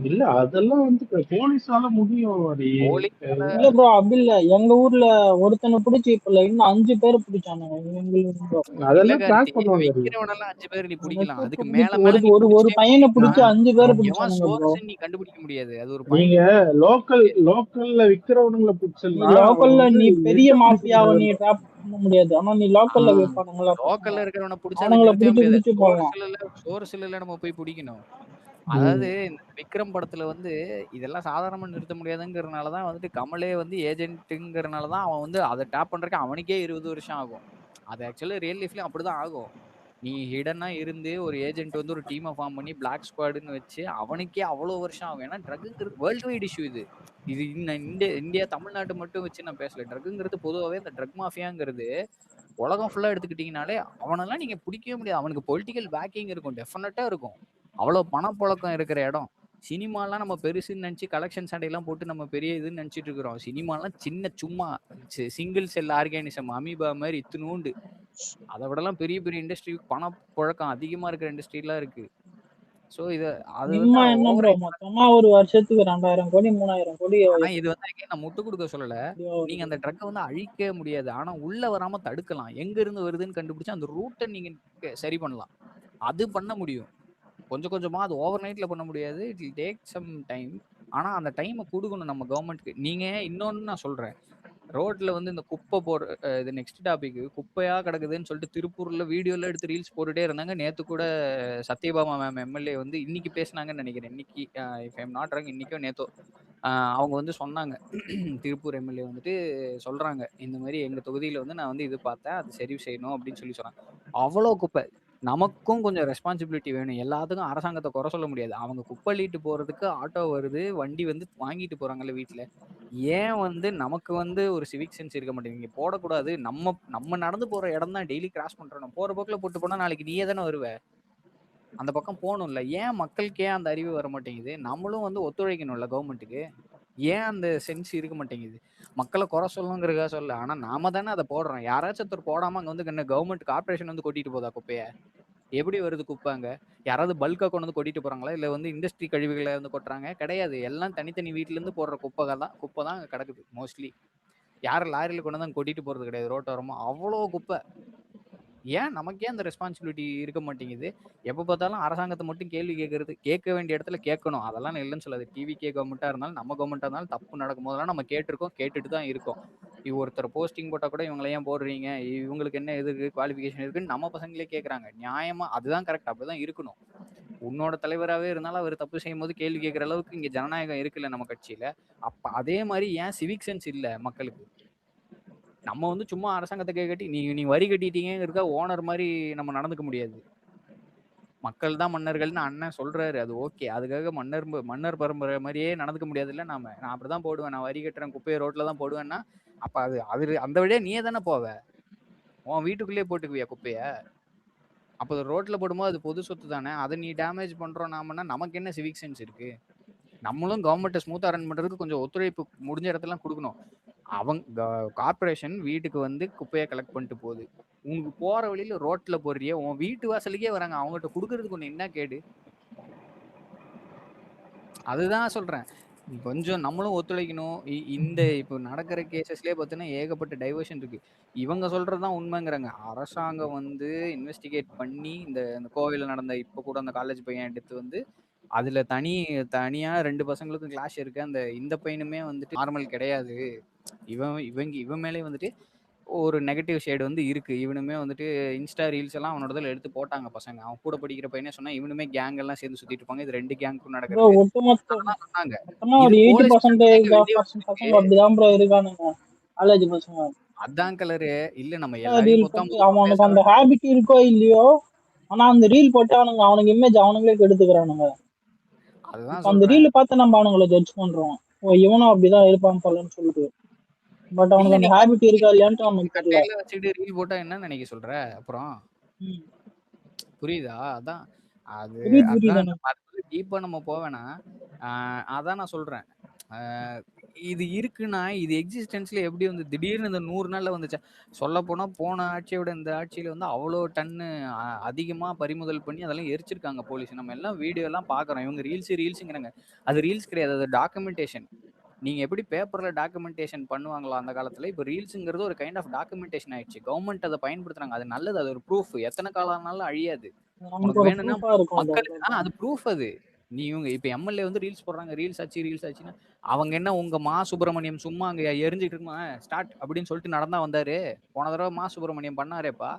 இல்ல அதெல்லாம் வந்து போலீஸால முடியும் ஹரி. போலீஸால இல்ல ப்ரோ அப்படி இல்ல. எங்க ஊர்ல ஒருத்தனை பிடிச்சி இப்ப இன்னும் 5 பேர் பிடிச்சானுங்க எங்களுக்கு bro. இல்ல அதெல்லாம் கார்த்தி. ட்ராக் பண்ணுவாங்க ஹரி. விக்கிறவனெல்லாம் 5 பேர் நீ பிடிக்கலாம். நெட்வொர்க்க அதுக்கு மேல பிடிச்சி மேல நீ ஒரு ஒரு புடிச்சிட்டே பையனை போனீன்னா, பிடிச்சி 5 பேரை எவன் பிடிச்சானுங்க ப்ரோ. சோர்ஸ்ன்னு நீ கண்டுபிடிக்க முடியாது. அது ஒரு நீங்க பாயிண்ட்டுக்கு மேல லோக்கல்ல விக்கிறவனுங்களை நீ பிடிச்சிடலாம். அவன் லோக்கல்ல வந்து நீ பெரிய எங்க பிடிக்க மாஃபியாவை நீ முடியாதுன்ற. ட்ராப் பண்ண முடியாது. ஆனா நீ ஆ லோக்கல்ல விற்பானுங்களா பசங்க, லோக்கல்ல இருக்கிறவன புடிச்சு அத அவனுங்கள நிறுத்தவே பிடிச்சி முடியாது. பிடிச்சி போடலாம். சோர்ஸ்ல நம்ம போய் புடிக்கணும். ம். அதாவது இந்த விக்ரம் படத்துல வந்து இதெல்லாம் சாதாரணமா நிறுத்த முடியாதுங்கிறனால தான் வந்துட்டு கமலே வந்து ஏஜென்ட்டுங்கிறனால தான் அவன் வந்து அத டேப் பண்றதுக்கு அவனுக்கே 20 வருஷம் ஆகும். அது ஆக்சுவலா ரியல் லைஃப்லயும் அப்படிதான் ஆகும். நீ ஹிடனா இருந்து ஒரு ஏஜென்ட் வந்து ஒரு டீமை ஃபார்ம் பண்ணி பிளாக் ஸ்குவாடுன்னு வச்சு அவனுக்கே அவ்வளோ வருஷம் ஆகும். ஏன்னா ட்ரக்குங்கிறது வேர்ல்டு வைட் இஷ்யூ இது. இது இந்தியா தமிழ்நாட்டு மட்டும் வச்சு நான் பேசல. ட்ரக்குங்கிறது பொதுவாகவே இந்த ட்ரக் மாஃபியாங்கிறது உலகம் ஃபுல்லா எடுத்துக்கிட்டீங்கனாலே அவனெல்லாம் நீங்க பிடிக்கவே முடியாது. அவனுக்கு பொலிட்டிக்கல் பேக்கிங் இருக்கும். டெஃபினட்டா இருக்கும். அவ்வளவு பணப்புழக்கம் இருக்கிற இடம். சினிமாலாம் நம்ம பெருசுன்னு நினைச்சு கலெக்ஷன் சண்டையெல்லாம் போட்டு நம்ம பெரிய இதுன்னு நினைச்சிட்டு இருக்கிறோம். சினிமாலாம் சின்ன சும்மா சிங்கிள் செல் ஆர்கானிசம் அமீபா மாதிரி இத்தினூண்டு. அதை விடலாம் பெரிய பெரிய இண்டஸ்ட்ரி பணப்புழக்கம் அதிகமா இருக்கிற இண்டஸ்ட்ரிலாம் இருக்கு. ஸோ இது அது வந்து சினிமா என்ன ஓவர். ப்ரோ மொத்தமா ஒரு வருஷத்துக்கு 2000 கோடி 3000 கோடி ஆனா இது வந்து again நான் முட்டு கொடுக்க சொல்லல. எப்படியோ நீங்க வருது. அந்த ட்ரக்கை வந்து அழிக்க முடியாது. ஆனா உள்ள வராம தடுக்கலாம். எங்க இருந்து வருதுன்னு கண்டுபிடிச்சு அந்த ரூட்டை நீங்க சரி பண்ணலாம். அது பண்ண முடியும். கொஞ்சம் கொஞ்சமா அது ஓவர் நைட்ல பண்ண முடியாது. It will take some time. ஆனா அந்த டைமை கொடுக்கணும் நம்ம கவர்மெண்ட்க்கு. நீங்க இன்னொன்னு நான் சொல்றேன். ரோட்ல வந்து இந்த குப்பை போடுற இது நெக்ஸ்ட் டாபிக் குப்பையா கிடக்குதுன்னு சொல்லிட்டு திருப்பூர்ல வீடியோல எடுத்து ரீல்ஸ் போட்டுட்டே இருந்தாங்க. நேத்து கூட சத்யபாமா மேம் எம்எல்ஏ வந்து இன்னைக்கு பேசினாங்கன்னு நினைக்கிறேன். இன்னைக்கு if I am not wrong இன்னைக்கோ நேத்தோ அவங்க வந்து சொன்னாங்க. திருப்பூர் எம்எல்ஏ வந்துட்டு சொல்றாங்க, இந்த மாதிரி எங்க தொகுதியில வந்து நான் வந்து இது பார்த்தேன், அது சரி செய்யணும் அப்படின்னு சொல்லி சொன்னாங்க. அவ்வளோ குப்பை. நமக்கும் கொஞ்சம் ரெஸ்பான்சிபிலிட்டி வேணும். எல்லாத்துக்கும் அரசாங்கத்தை குறை சொல்ல முடியாது. அவங்க குப்பை அள்ளிட்டு போறதுக்கு ஆட்டோ வருது, வண்டி வந்து வாங்கிட்டு போறாங்கல்ல வீட்டுல. ஏன் வந்து நமக்கு வந்து ஒரு சிவிக் சென்ஸ் இருக்க மாட்டேங்குது? போடக்கூடாது. நம்ம நம்ம நடந்து போற இடம் தான் டெய்லி கிராஸ் பண்றோம். போற போக்குல போட்டு போனா நாளைக்கு நீயே தானே வருவ. அந்த பக்கம் போகணும்ல. ஏன் மக்களுக்கு ஏன் அந்த அறிவு வர மாட்டேங்குது? நம்மளும் வந்து ஒத்துழைக்கணும்ல கவர்மெண்ட்டுக்கு. ஏன் அந்த சென்ஸ் இருக்க மாட்டேங்குது? மக்களை குறை சொல்லணுங்கிறதுக்காக சொல்ல. ஆனா நாம தானே அதை போடுறோம். யாராச்சும் ஒருத்தர் போடாம அங்க வந்து என்ன கவர்மெண்ட் கார்பரேஷன் வந்து கொட்டிட்டு போதா குப்பைய? எப்படி வருது குப்பை அங்க? யாராவது பல்கா கொண்டு வந்து கொட்டிட்டு போறாங்களா? இல்ல வந்து இண்டஸ்ட்ரி கழிவுகளை வந்து கொட்டுறாங்க? கிடையாது. எல்லாம் தனித்தனி வீட்ல இருந்து போடுற குப்பை தான் அங்க கிடக்குது மோஸ்ட்லி. யாரும் லாரியில கொண்டு வந்து அங்க கொட்டிட்டு போறது கிடையாது ரோட்டோரமா. அவ்வளோ குப்பை. ஏன் நமக்கே அந்த ரெஸ்பான்சிபிலிட்டி இருக்க மாட்டேங்குது? எப்ப பார்த்தாலும் அரசாங்கத்த மட்டும் கேள்வி கேட்கறது. கேட்க வேண்டிய இடத்துல கேட்கணும். அதெல்லாம் நான் இல்லைன்னு சொல்லாது. டிவிகே கவர்மெண்ட்டா இருந்தாலும், நம்ம கவர்மெண்ட்டா இருந்தாலும் தப்பு நடக்கும்போதெல்லாம் நம்ம கேட்டிருக்கோம். கேட்டுட்டு தான் இருக்கோம். ஒருத்தர் போஸ்டிங் போட்டா கூட இவங்கள ஏன் போடுறீங்க? இவங்களுக்கு என்ன இது இருக்கு? குவாலிஃபிகேஷன் இருக்குன்னு நம்ம பசங்களே கேட்கறாங்க. நியாயமா அதுதான் கரெக்ட். அப்படிதான் இருக்கணும். உன்னோட தலைவராவே இருந்தாலும் அவர் தப்பு செய்யும்போது கேள்வி கேட்கிற அளவுக்கு இங்க ஜனநாயகம் இருக்குல்ல நம்ம கட்சியில. அப்ப அதே மாதிரி ஏன் சிவிக் சென்ஸ் இல்ல மக்களுக்கு? நம்ம வந்து சும்மா அரசாங்கத்தை கட்டி நீ வரி கட்டிட்டீங்கிறதுக்கா ஓனர் மாதிரி நம்ம நடந்துக்க முடியாது. மக்கள் தான் மன்னர்கள்னு அண்ணன் சொல்றாரு, அது ஓகே. அதுக்காக மன்னர் பரம்பரை மாதிரியே நடந்துக்க முடியாதுல்ல நாம. நான் அப்படிதான் போடுவேன், நான் வரி கட்டுறேன், குப்பையை ரோட்ல தான் போடுவேன்னா அப்ப அது அது அந்த வழியா நீயே தானே போவ. உன் வீட்டுக்குள்ளேயே போட்டுக்குவியா குப்பைய? அப்போ ரோட்ல போடும்போது அது பொது சொத்து தானே. அதை நீ டேமேஜ் பண்றோம் நாமன்னா நமக்கு என்ன சிவிக் சென்ஸ் இருக்கு? நம்மளும் கவர்மெண்ட்டை ஸ்மூத்தா ரன் பண்றதுக்கு கொஞ்சம் ஒத்துழைப்பு முடிஞ்ச இடத்துல கொடுக்கணும். அவங்க கார்பரேஷன் வீட்டுக்கு வந்து குப்பையை கலெக்ட் பண்ணிட்டு போகுது. உனக்கு போற வழியில ரோட்ல போடுறிய, உன் வீட்டு வாசலுக்கே வராங்க, அவங்ககிட்ட கொடுக்கறதுக்கு ஒண்ணு என்ன கேடு? அதுதான் சொல்றேன். கொஞ்சம் நம்மளும் ஒத்துழைக்கணும். இந்த இப்போ நடக்கிற கேசஸ்லயே பார்த்தீங்கன்னா ஏகப்பட்ட டைவர்ஷன் இருக்கு. இவங்க சொல்றதுதான் உண்மைங்கிறாங்க. அரசாங்கம் வந்து இன்வெஸ்டிகேட் பண்ணி இந்த கோவையில நடந்த இப்ப கூட அந்த காலேஜ் பையன் எடுத்து வந்து அதுல தனியா 2 பசங்களுக்கும் கிளாஷ் இருக்கு. இந்த பையனுமே வந்துட்டு நார்மல் கிடையாது. இவன் மேலே வந்துட்டு ஒரு நெகட்டிவ் ஷேடு வந்து இருக்கு. இவனுமே வந்துட்டு இன்ஸ்டா ரீல்ஸ் எல்லாம் அவனோடதுல எடுத்து போட்டாங்க பசங்க. அவன் கூட படிக்கிற பையனே சொன்னா இவனுமே கேங் எல்லாம் சேர்ந்து சுத்திட்டு இருப்பாங்க. இது 2 கேங்க்கும் ப்ரோ நடக்கிறது. ஒட்டுமொத்தமா சொன்னாங்க. ஒரு இது 80% போலீஸ் வெளியே பசங்க அப்படிதான் ப்ரோ இருக்கானுங்க காலேஜ் பசங்க. அதான் கலரு. இல்ல நம்ம ரீல் எல்லாரையும் மொத்தம் போட்டு அவனுக்கு அந்த ஹேபிட் இருக்கோ இல்லையோ, ஆனா அந்த ரீல் போட்டு அவனுக்கு இமேஜ் அவனுங்களே கெடுத்துக்கிறானுங்க. அதுதான் அந்த சொல்றேன். ரீல் பார்த்து நம்ம அவனுங்களை ஜட்ஜ் பண்றோம். ஓ இவனும் அப்படிதான் இருப்பான் போலன்னு சொல்லிட்டு. பட் இல்ல அவனுக்கு அந்த நீங்க ஹேபிட் இருக்கா இல்லையான்ட்டு அவனுக்கு தெரியல. கட்டையில வச்சுட்டு ரீல் போட்டா என்ன நினைக்க சொல்ற? அப்புறம் புரியுதா? அதான் அது புரியுது அதான் எனக்கு. நம்ம அதுக்குள்ள டீப்பா நம்ம போவேனா. அதான் நான் சொல்றேன். இது இருக்குன்னா இது எக்ஸிஸ்டன்ஸ்ல எப்படி வந்து திடீர்னு இந்த 100 நாள்ல வந்துச்சா? சொல்ல போனா போன ஆட்சியை விட இந்த ஆட்சியில வந்து அவ்வளோ டன்னு அதிகமா பறிமுதல் பண்ணி அதெல்லாம் எரிச்சிருக்காங்க போலீஸ். நம்ம எல்லாம் வீடியோ எல்லாம் பாக்குறோம். இவங்க ரீல்ஸுங்கிறாங்க. அது ரீல்ஸ் கிடையாது, அது டாக்குமெண்டேஷன். நீங்க எப்படி பேப்பர்ல டாக்குமெண்டேஷன் பண்ணுவாங்களா அந்த காலத்துல, இப்போ ரீல்ஸுங்கிறது ஒரு கைண்ட் ஆஃப் டாக்குமெண்டேஷன் ஆயிடுச்சு. கவர்மெண்ட் அதை பயன்படுத்துறாங்க. அது நல்லது, அது ஒரு ப்ரூஃப். எத்தனை காலம் ஆனாலும் அழியாது. நமக்கு உனக்கு ஒரு வேணும்னா ப்ரூஃபா இருக்கும் மக்கள் அது. அது ப்ரூஃப். அது நீ இவங்க இப்ப எம்எல்ஏ வந்து ரீல்ஸ் போடுறாங்க, ரீல்ஸ் ஆச்சுன்னா அவங்க என்ன உங்க மா சுப்பிரமணியம் சும்மா அங்க எரிஞ்சிட்டு இருக்குமா ஸ்டார்ட் அப்படின்னு சொல்லிட்டு நடந்தா வந்தாரு. போன தடவை மா சுப்பிரமணியம் பண்ணாரேப்பா,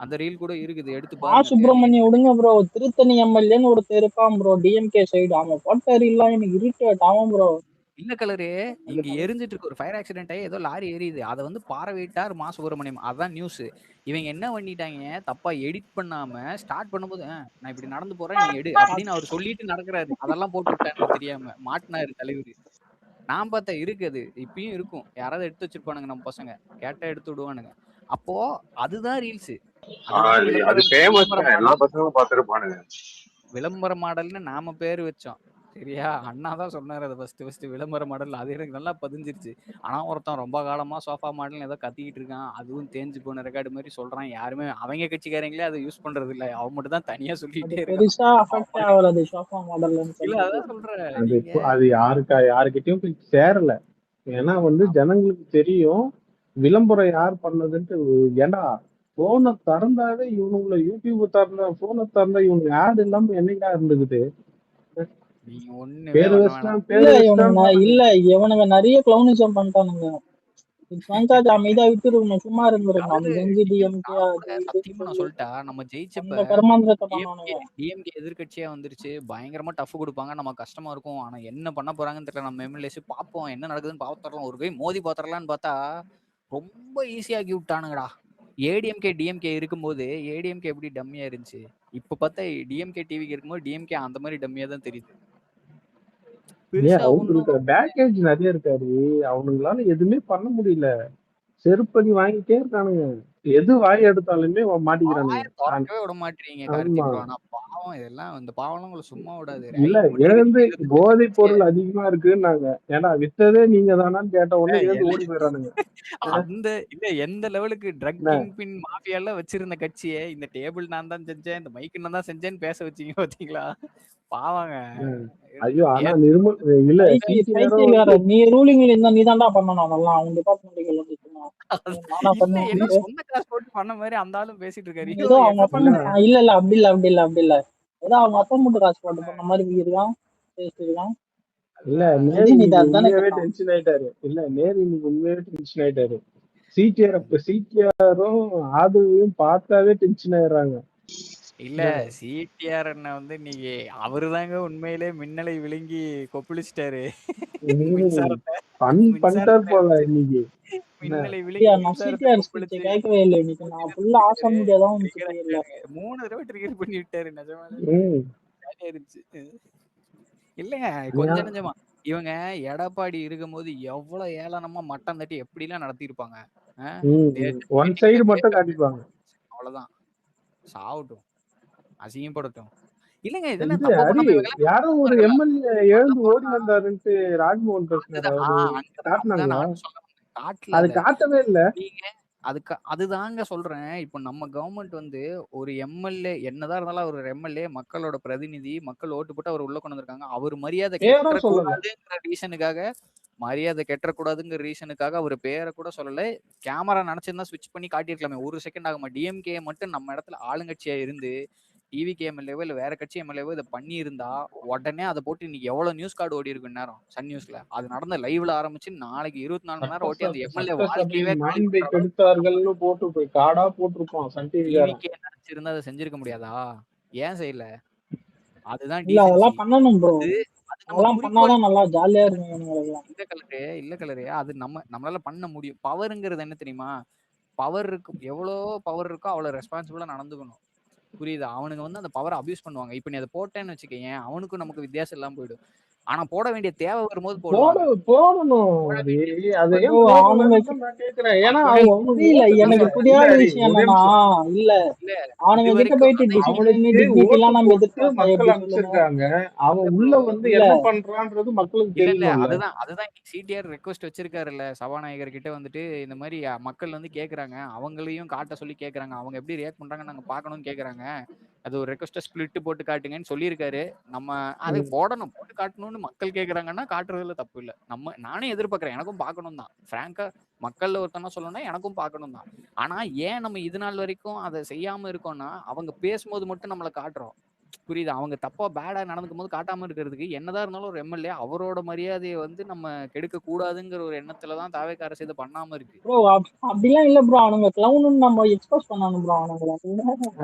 அந்த ரீல் கூட இருக்குது, எடுத்து பாருங்க தேடி. சுப்பிரமணியம் விடுங்க ப்ரோ, திருத்தணி எம்எல்ஏன்னு ஒருத்தர் இருப்பான் ப்ரோ, டிஎம்கே சைடு. அவன் போட்ட ரீல்லாம் எனக்கு இரிட்டேட் ஆகும் ப்ரோ. இல்ல கலரு, இங்க எரிஞ்சிட்டு இருக்கு, ஒரு ஃபயர் ஆக்சிடென்ட் ஆகி ஏதோ லாரி எரியுது, அதை வந்து பார்வையிட்டார் மா சுப்பிரமணியம். அதான் நியூஸ். இவங்க என்ன பண்ணிட்டாங்க, தப்பா எடிட் பண்ணாம ஸ்டார்ட் பண்ணும்போது நான் இப்படி நடந்து போறேன் நீ எடு அப்படின்னு அவர் சொல்லிட்டு நடக்கிறாரு. அதெல்லாம் போட்டு விட்டாங்க தெரியாம, மாட்டினாரு தலைவர். நான் பார்த்தேன் இருக்கு, அது இப்பயும் இருக்கும். யாராவது எடுத்து வச்சிருப்பானுங்க நம்ம பசங்க, கேட்டா எடுத்து விடுவானுங்க. அப்போ அதுதான் ரீல்ஸ், அதுதான் அது ஃபேமஸ் விளம்பர எல்லா மாடல். பசங்களும் பார்த்திருப்பானுங்க. விளம்பர மாடல்னு நாம பேர் வச்சோம், சரியா? அண்ணா தான் சொன்னாரு அதை ஃபர்ஸ்ட் விளம்பர மாடல். அது எனக்கு நல்லா பதிஞ்சிருச்சு. ஆனா ஒருத்தன் ரொம்ப காலமா சோஃபா மாடல் ஏதோ கத்திக்கிட்டு இருக்கான், அதுவும் தேஞ்சு போன ரெக்கார்டு மாதிரி சொல்றான். யாருமே அவங்க கட்சிக்காரங்களே அதை யூஸ் பண்றது இல்ல, அவன் மட்டும் தான் தனியா சொல்லிட்டே இருக்கான். பெருசா அஃபெக்ட் ஆகல அது சோஃபா மாடல்னு இல்ல சொல்லிட்டு. அதான் சொல்றேன். அது யாருக்கிட்டையும் போய் சேரல. ஏன்னா வந்து ஜனங்களுக்கு தெரியும் விளம்பரம் யார் பண்ணதுன்ட்டு. ஏன்னா போனை திறந்தாவே இவனுங்களை யூடியூப் திறந்தா போனை திறந்தா இவனுக்கு ஆட் இல்லாம என்னைக்கா இருந்துக்குது. நீங்க ஒண்ணுமே பேரு பண்ண வச்சுட்டான் வேணாம். பேரு வச்சுட்டான். இல்ல இவனுங்க நிறைய கிளவுனிசம் பண்ணிட்டானுங்க. அமைதியா விட்டுருக்கணும், சும்மா இருந்திருக்கணும். அது செஞ்சு டிஎம்கே சத்தியமா நான் சொல்லிட்டா, நம்ம ஜெயிச்சப்ப அந்த கர்மாந்திரத்தை பண்ணானுங்க. டிஎம்கே எதிர்கட்சியா வந்துருச்சு, பயங்கரமா டஃப் கொடுப்பாங்க, நம்ம கஷ்டமா இருக்கும். ஆனா என்ன பண்ண போறாங்கன்னு தெரியல. நம்ம எம்எல்ஏஸ் பார்ப்போம், என்ன நடக்குதுன்னு பாத்துறலாம், ஒரு கை மோதி பாத்துறலாம்னு பார்த்தா ரொம்ப ஈஸியாக்கி விட்டானுங்கடா. ஏடிஎம்கே டிஎம்கே இருக்கும்போது ஏடிஎம்கே எப்படி டம்மியா இருந்துச்சு, இப்ப பார்த்தா டிஎம்கே டிவிக்கு இருக்கும்போது டிஎம்கே அந்த மாதிரி டம்மியா தான் தெரியுது. பேக்கேஜ் நிறைய இருக்காரு, அவனுங்களால எதுவுமே பண்ண முடியல. செருப்படி வாங்கிட்டே இருக்கானுங்க, எது வாய் எடுத்தாலுமே மாட்டிக்கிறானுங்க. திறக்கவே விட மாட்டீங்க கார்த்தி ப்ரோ. ஆனா பாவம் இதெல்லாம் இந்த பாவம்லாம் உங்களை சும்மா விடாது. இல்ல ரேகிங் பண்றதே எழுந்து கையில தூக்கி போதைப் வச்சு பொருள் அதிகமா இருக்குன்னாங்க. ஏன்னா வித்ததே நீங்க தானான்னு கேட்ட உடனே எழுந்து எல்லாம் ஓடி போயிடுறானுங்க. அந்த இல்ல எந்த லெவலுக்கு ட்ரக் என்ன கிங் பின் மாஃபியாலாம் வச்சிருந்த கட்சியை இந்த டேபிள் நான் தான் செஞ்சேன், இந்த மைக்கு நான் தான் செஞ்சேன்னு பேச வச்சீங்க பாத்தீங்களா? பாவங்க. ம். ஐயோ ஆனா ஏன் நிர்மல் இல்ல சிடிஆரும் வந்து பைத்தியக்காரன் நீ ரூலிங்ல இருந்தா நீ தான்டா பண்ணணும் அதெல்லாம் அவங்க டிபார்ட்மெண்ட்டுக்கு வந்துச்சுன்னா நானா இல்ல பண்ணுவேன் ஏதோ உனக்கு சொந்த காசு போட்டு பண்ண மாதிரி அந்த ஆளும் பேசிட்டு இருக்காரு. ஏதோ ஐயோ அவங்க என்ன அப்பா இல்ல பண்ற? இல்ல இல்ல அப்படி இல்ல ஏதோ அவங்க அப்பா மட்டும் காசு போட்டு பண்ண மாதிரி இருக்கான் பேசிருக்கான் இல்ல அதுதான் நேரு உதயநிதி இன்னைக்கு அதுதானே உண்மையாவே கேட்டான் டென்ஷன் ஆயிட்டாரு. இல்ல நேரு இன்னைக்கு உண்மையாவே டென்ஷன் ஆயிட்டாரு. சிடிஆரும் ஆதவையும் பார்த்தாவே டென்ஷன் ஆயிடுறாங்க. இல்ல சிடிஆர் அண்ணன் வந்து இன்னைக்கு அவருதாங்க உண்மையிலே மின்னலை விழுங்கி கொப்பளிச்சிட்டாரு. மின்சாரத்தை பண்ணிட்டார் மின்சாரத்தை போல இன்னைக்கு. மின்னலை விழுங்கி நான் மின்சாரத்தை சிடிஆர் ஸ்பீச் கொப்பளிச்சு கேட்கவே இல்லை இன்னைக்கு நான் ஃபுல்லா ஆசம் முடியாதான் ட்ரிகர் வந்துட்டு இல்ல ஆயிட்டாருங்க. 3 தடவை ட்ரிகர் பண்ணி விட்டாரு நிஜமாலே. ம். ஜாலியா இருந்துச்சு. இல்லைங்க ஏன்? கொஞ்சம் நெஞ்சமா இவங்க எடப்பாடி இருக்கும்போது எவ்வளவு ஏளனமா மட்டம் தட்டி எப்படிலாம் நடத்தியிருப்பாங்க. ஒன் சைடு மட்டும் காட்டிப்பாங்க. அவ்வளவுதான் சாவட்டும், அசிங்கப்படட்டும். இல்லைங்க இது என்ன இது தப்பு ஹரி பண்ணாம இவங்க யாரோ ஒரு எல்லாம் எம்எல்ஏ எழுந்து ஓடி வந்தாருன்ட்டு ராஜ்மோகன் பேசினாரு. அதுதான் அவரு அதுதான் காட்டினாங்களா? நானும் சொல்ல வந்தேன். காட்டல அது அத. காட்டவே இல்ல. நீங்க அதுதாங்க சொல்றேன். இப்ப நம்ம கவர்மெண்ட் வந்து ஒரு எம்எல்ஏ என்னதான் இருந்தாலும் அவர் ஒரு எம்எல்ஏ மக்களோட பிரதிநிதி, மக்கள் ஓட்டு போட்டு அவர் உள்ள கொண்டு வந்திருக்காங்க. அவர் மரியாதை பேரும் சொல்லல. கெட்டக்கூடாதுங்கிற ரீசனுக்காக மரியாதை கெட்டக்கூடாதுங்கிற ரீசனுக்காக அவர் பேரை கூட சொல்லல. கேமரா நினைச்சிருந்தா ஸ்விட்ச் பண்ணி காட்டியிருக்கலாமே. ஒரு செகண்ட் ஆகுமா? டிஎம்கே மட்டும் நம்ம இடத்துல ஆளுங்கட்சியா இருந்து டிவிகே எம்எல்ஏவோ இல்ல வேற கட்சி எம்எல்ஏவோ இதை பண்ணி இருந்தா உடனே அதை போட்டு இன்னைக்கு எவ்வளவு நியூஸ் கார்டு ஓடி இருக்கு நேரம் சன் நியூஸ்ல. அது நடந்த லைவ்ல ஆரம்பிச்சு நாளைக்கு 24 மணி நேரம் ஓட்டி அந்த எம்எல்ஏ வாழ்க்கையவே சட்டசபையின் காலி மாண்பை பண்ற அளவுக்கு கெடுத்தார்கள்னு போட்டு போய் காடா போட்டிருப்பான் சன் டிவிக்காரன். டிவிக்கே நினைச்சிருந்தா அதை செஞ்சிருக்க முடியாதா? ஏன் செய்யல? அதுதான் இல்ல டீசென்சி. அதெல்லாம் பண்ணணும் ப்ரோ அது நம்ம அதெல்லாம் குறிக்கோள் பண்ணாதான் நல்லா ஜாலியா இருக்கும் இவனுங்களுக்கெல்லாம் இல்ல கலரு அது நம்மளால பண்ண முடியும். பவர்ங்கிறது என்ன தெரியுமா? பவர் இருக்கு, எவ்வளோ பவர் இருக்கோ அவ்வளவு ரெஸ்பான்சிபிளா நடந்துக்கணும். புரியுதா? அவனுங்க வந்து அந்த பவரை அபியூஸ் பண்ணுவாங்க. இப்ப நீ அதை போட்டேன்னு வச்சுக்கேன், அவனுக்கும் நமக்கு வித்தியாசம் இல்லாம போயிடும். ஆனா போட வேண்டிய தேவை வரும்போது போடுவாங்க. போடணும். அது அதை ஏன் ப்ரோ அவனுங்க போடணும்னு நான் கேக்குறேன். ஏன்னா மக்கள் அவங்க புரியல ஓட்டு எனக்கு இல்ல புரியாத ஹரி, விஷயம் ஒரே என்னன்னா நிமிஷம். இல்ல இல்ல அவனுங்க இது கிட்ட வரைக்கும் போயிட்டு அதான் டிசிப்ளின் அவனுக்கு டிக்னிட்டி ஓட்டு எல்லாம் நம்ம போட்டு எதிர்பார்த்தா மக்கள் எப்படி சொல்லுங்க அனுப்பிச்சிருக்காங்க. அவன் இல்ல உள்ள ப்ரோ வந்து இல்ல என்ன பண்றான்றது மக்களுக்கு இல்ல தெரியணும்ல. அதுதான் சிடிஆர் ரெக்வஸ்ட் வச்சிருக்காருல்ல சபாநாயகர் கிட்ட வந்துட்டு இந்த மாதிரி மக்கள் வந்து கேக்குறாங்க, அவங்களையும் காட்ட சொல்லி கேக்குறாங்க, அவங்க எப்படி ரியாக்ட் பண்றாங்க நாங்க பாக்கணும்னு கேக்குறாங்க, அது ஒரு ரெக்வஸ்ட ஸ்பிளிட் போட்டு காட்டுங்கன்னு சொல்லியிருக்காரு. நம்ம அது போடணும், போட்டு காட்டணும்னு மக்கள் கேக்குறாங்கன்னா காட்டுறதுல தப்பு இல்ல. நானே எதிர்பார்க்கறேன், எனக்கும் பார்க்கணும் தான். பிராங்கா மக்கள்ல ஒருத்தனா சொல்லணும்னா எனக்கும் பார்க்கணும் தான். ஆனா ஏன் நம்ம இது நாள் வரைக்கும் அதை செய்யாம இருக்கோம்னா அவங்க பேசும்போது மட்டும் நம்மளை காட்டுறோம். புரியுது? அவங்க தப்பா பேடா நடந்துக்கும் போது காட்டாம இருக்கிறதுக்கு என்னதான் இருந்தாலும் ஒரு எம்எல்ஏ அவரோட மரியாதையை வந்து நம்ம கெடுக்க கூடாதுங்கிற ஒரு எண்ணத்துலதான் தாவேக்கா அரசு இதை பண்ணாம இருக்கு. ப்ரோ அப்படிலாம் இல்ல ப்ரோ அவனுங்க கிளவுன்னு நம்ம எக்ஸ்போஸ் பண்ணணும் ப்ரோ அவனுங்களை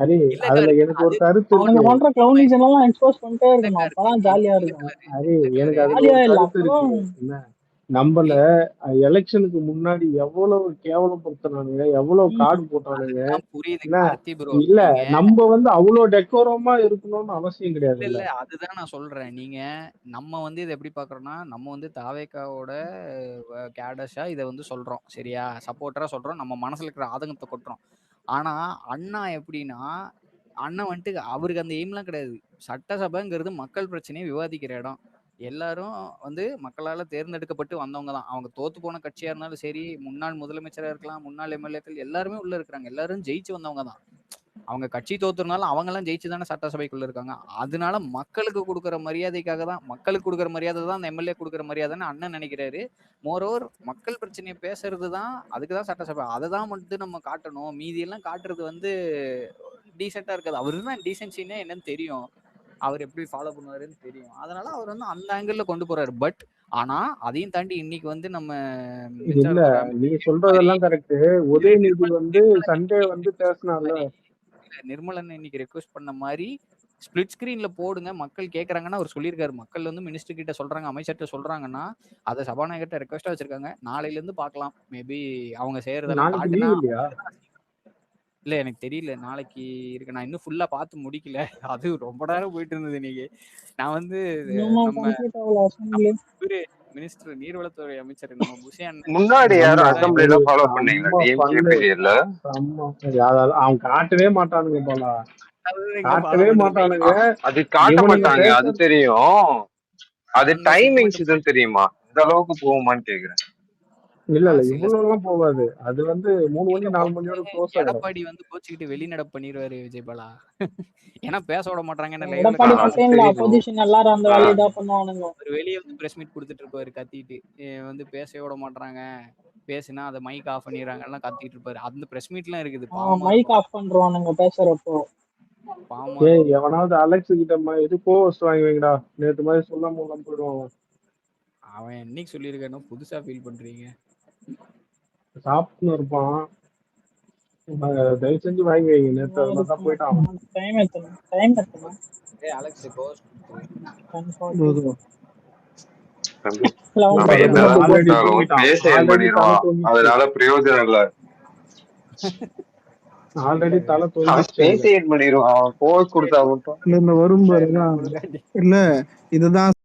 ஹரி, இல்ல அதுல கலரு, எனக்கு ஒரு அது கருத்து அவனுங்க இருக்கு. பண்ற கிளவுனிசம் எல்லாம் எக்ஸ்போஸ் பண்ணிட்டே இல்ல இருக்கணும் கலரு, அப்பதான் ஜாலியா இல்ல இருக்கும் கலரு, ஹரி, இல்ல கலரு. எனக்கு அதுல ஜாலியா ஒரு இல்ல கருத்து அப்புறம் இருக்கு. என்ன நம்மள எலெக்ஷனுக்கு முன்னாடி எவ்வளவு கேவலப்படுத்தினானுங்க, எவ்வளவு காடு போட்டானுங்க. அதுதான் புரியுது என்ன கார்த்தி ப்ரோ. இல்ல நீங்க நம்ம வந்து அவ்வளவு டெக்கோரமா இருக்கணும்னு அவசியம் இல்ல கிடையாதுல்ல. இல்ல அதுதான் நான் சொல்றேன். நீங்க நம்ம வந்து இதை எப்படி பாக்குறோம்னா நம்ம வந்து தாவேக்காவோட கேடஸா இதை வந்து சொல்றோம், சரியா? சப்போர்ட்டரா சொல்றோம், நம்ம மனசுல இருக்கிற ஆதங்கத்தை கொட்டுறோம். ஆனா அண்ணா எப்படின்னா அண்ணன் வந்துட்டு அவருக்கு அந்த எய்ம்லாம் கிடையாது. சட்டசபைங்கிறது மக்கள் பிரச்சனையை விவாதிக்கிற இடம். எல்லாரும் வந்து மக்களால தேர்ந்தெடுக்கப்பட்டு வந்தவங்க தான். அவங்க தோத்து போன கட்சியா இருந்தாலும் சரி, முன்னாள் முதலமைச்சரா இருக்கலாம், முன்னாள் எம்எல்ஏக்கள் எல்லாருமே உள்ள இருக்கிறாங்க. எல்லாரும் ஜெயிச்சு வந்தவங்க தான். அவங்க கட்சி தோத்துனாலும் அவங்க எல்லாம் ஜெயிச்சு தானே சட்டசபைக்குள்ள இருக்காங்க. அதனால மக்களுக்கு கொடுக்குற மரியாதைக்காக தான், மக்களுக்கு கொடுக்குற மரியாதை தான் அந்த எம்எல்ஏ கொடுக்குற மரியாதைன்னு அண்ணன் நினைக்கிறாரு. மோரோவர் மக்கள் பிரச்சனையை பேசுறது தான், அதுக்கு தான் சட்டசபை. அதை தான் வந்து நம்ம காட்டணும். மீதி எல்லாம் காட்டுறது வந்து டீசெண்டா இருக்காது. அவரு தான் டீசென்சின்னே என்னன்னு தெரியும், அவர் எப்படி ஃபாலோ பண்ணுவாருன்னு தெரியும். அதனால அவர் வந்து அந்த ஆங்கிள் கொண்டு போறாரு. பட் ஆனா அதையும் தாண்டி இன்னைக்கு வந்து நம்ம இல்ல மின்சாரத்துறை நீ அமைச்சர் சொல்றதெல்லாம் கரெக்ட். உதயநிதி வந்து சண்டே வந்து பேசினால நிர்மலன் இன்னைக்கு ரெக்வஸ்ட் பண்ண மாதிரி ஸ்பிளிட் ஸ்கிரீன்ல போடுங்க, மக்கள் கேட்கறாங்கன்னா அவர் சொல்லியிருக்காரு. மக்கள் வந்து மினிஸ்டர் கிட்ட சொல்றாங்க, அமைச்சர்கிட்ட சொல்றாங்கன்னா அதை சபாநாயகர்கிட்ட ரெக்வஸ்டா வச்சிருக்காங்க. நாளையில இருந்து பார்க்கலாம். மேபி அவங்க செய்யறதெல்லாம் நாளைக்கு காட்டுனா லீவ் இல்லையா? இல்ல எனக்கு தெரியல, நாளைக்கு இருக்கு. நான் இன்னும் ஃபுல்லா பார்த்து முடிக்கல. அது ரொம்ப நேரம் போயிட்டு இருந்தது இன்னைக்கு. நான் வந்து இன்னுமா நம்ம கம்ப்ளீட் ஆகல அசம்பிளி மினிஸ்டர் நீர்வளத்துறை அமைச்சர் நம்ம புஷி அண்ணன் முன்னாடி யாரும் நம்ம அசம்பிளி ஒரு எல்லாம் ஃபாலோ பண்ணீங்களா செம்ம டிஎம்கே பண்ணு பீரியட்ல? செம்ம அவன் காட்டவே மாட்டானுங்க போல. காட்டவே மாட்டானுங்க. அது காட்ட இவனுங்க மாட்டாங்க, அது பேசுறது தெரியும். அது அந்த டைமிங்ஸ் செக்மெண்ட் இதுன்னு தெரியுமா? இந்த அளவுக்கு போகுமான்னு கேக்குறேன். இல்ல இல்ல சில இவ்வளவு எல்லாம் போகாது. அது வந்து 3 மணி இல்ல 4 உடனே மணியோட க்ளோஸ் ஆயிடும். எடப்பாடி வந்து கோச்சுக்கிட்டு வெளிநடப்பு பண்ணிடுவாரு விஜய் பாலா. ஏன்னா பேச விட மாட்டாங்கன்னு லைவ்ல எடப்பாடி அது மட்டும் இல்ல, தெரியும். அப்போசிஷன் எல்லாரும் அந்த வேலையை தான் பண்ணுவானுங்க. ஒரு வெளியே வந்து பிரஸ் மீட் கொடுத்துட்டு இருப்பாரு கத்திட்டு, வந்து பேச விட மாட்டாங்க, பேசுனா அதை மைக் ஆஃப் பண்ணிடுறாங்க எல்லாம் கத்திட்டு இருப்பாரு. அந்த பிரஸ் மீட்லாம் இருக்குது. பாவமா மைக் இருக்கும். ஆஃப் பண்றவானுங்க பேசுறப்போ. பாவமா ஏய் இருக்கும். எவனாவது அலெக்ஸ் கிட்ட இது போஸ்ட் வாங்கி வைங்கடா. நேத்து மாதிரி சொல்லாம உள்ள போயிடுவான். அவன் என்னைக்கு சொல்லியிருக்கானோ புதுசா ஃபீல் பண்றீங்க. சாப்பிட்டு இருப்பான். தயவு செஞ்சு வாங்கி வைங்க. நேத்து அது மாதிரி தான் போயிட்டான். டைம் எத்தனை ஏய் அலெக்ஸ் கோஸ்ட் கொடுத்துரு. 10:40. நம்ம என்னதான் ஆல்ரெடி கொடுத்தாலும் தூங்கிட்டான். பேச என் ஆல்ரெடி தலை பண்ணிடுவான். தூங்கிச்சு. அதனால பிரயோஜனம் இல்ல. ஆல்ரெடி தலை அவன் தூங்கிச்சு. பேச என் பண்ணிடுவான். அவன் போஸ்ட் கொடுத்தா மட்டும் இல்ல இந்த வரும் பாருங்க. இல்ல இதுதான்